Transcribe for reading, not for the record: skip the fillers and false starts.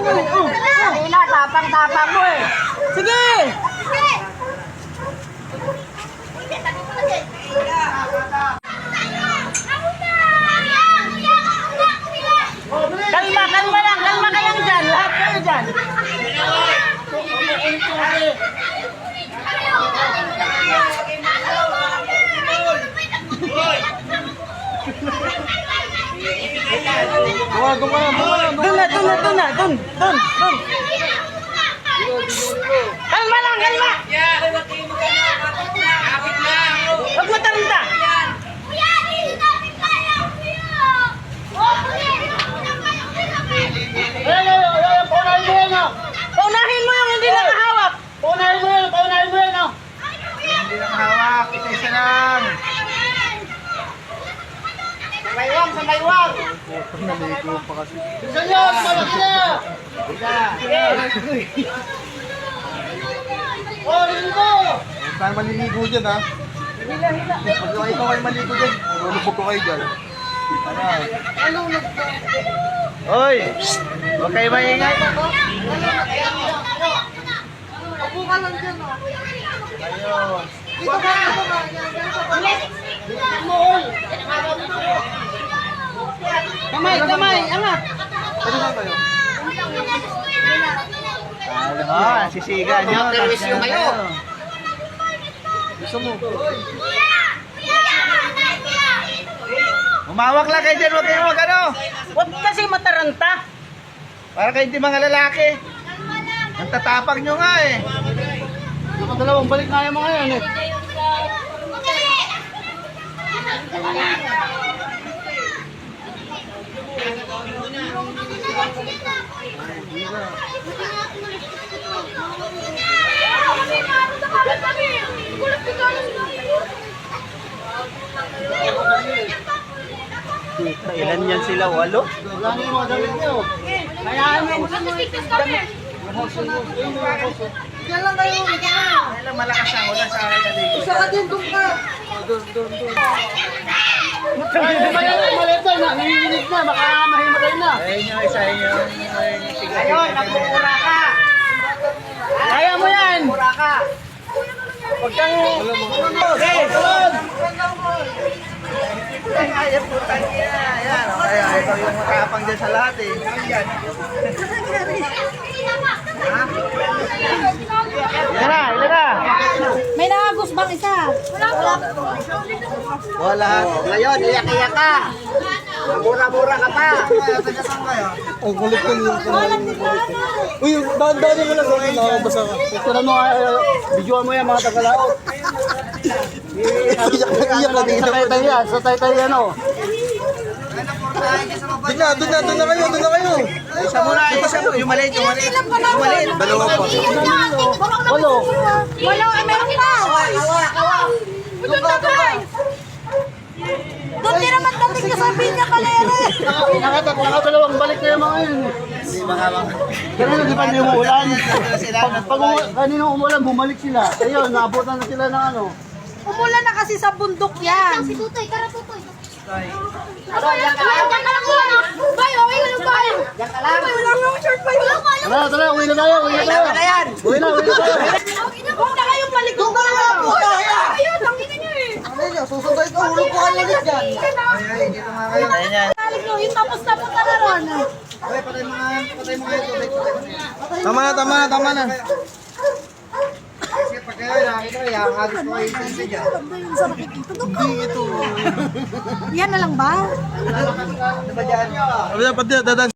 Kanina, tapang-tapang mo eh. Sige! Kalma ka lang dyan. Lahat kayo dyan. Doon. Kalma lang. Huwag mo tarinta. Paunahin mo yung hindi nakahawak. Paunahin mo yan. Hindi nakahawak. Isa lang. Samaywang. Naligo pa kasi. Isa yan. Malaki na. Oh, ligo. Huwag tayo maliligo dyan, ha? Pag ikaw ay maligo dyan, lulubog ko kayo dyan. Hoy! Huwag kayo maingay. Kamay, angat. Pwede saan kayo? Sisiga nyo. Gusto mo? Umawak lang kayo dyan. Huwag kayo ano. Huwag kasi mataranta. Para kayo hindi mga lalaki. Ang tatapang nyo nga eh. Nakadalawang balik nga yung mga yan, eh. Ilan yan sila? 8? Gano'n yung mga damit nyo? Diyan lang kayo. Ilang malakas ang ulan sa akin na dito. Isa ka din, doon ka. Malito na, nanginginig na, baka mahimatay na. Ayun nyo, isa yun. Ayun, nagpupura ka. Kaya mo yan. Pura ka. Huwag kang... Okay, tulad. Ay, putang ina. Ayan. Kaya ito yung matapang dyan sa lahat eh. Ayan. Ilan na? May nakagos bang isa? Wala. Ngayon, iyak-iyak ka. Mura-mura ka pa. Ang kulit ko yung Uy, daan-daan mo lang gawin. Nakakabasa ka. Ito mo, videoan mo yan mga tagalao. Iyak na dito. Sa tayo ano. Doon na kayo. Isa muna, yung maliit. Dalawa pa. Wala, meron pa. Doon ka guys. Doon din naman dating ka sabihin niya kalere. Nakadalawang balik na yung mga yun. Ganun yung depende yung ulan. Pag kanina umulan, bumalik sila. Ayun, naabutan na sila ng ano. Umulan na kasi sa bundok yan. Si Tutoy, tara Tutoy. Diyan ka lang. Bay, okay ka lang bay. Diyan ka lang. Wala nga ako short bay. Tara, uwi na tayo. Kailangan na yan. Uwi na tayo. Huwag na kayong malikot na lang po. Ayun, tangina niyo eh. Susunod ko, hulog ko kayo ulit dyan. Ayan. Talig nyo, yung tapos na punta na ron. Tama na. Hindi ito. Yan na lang ba? Dadan.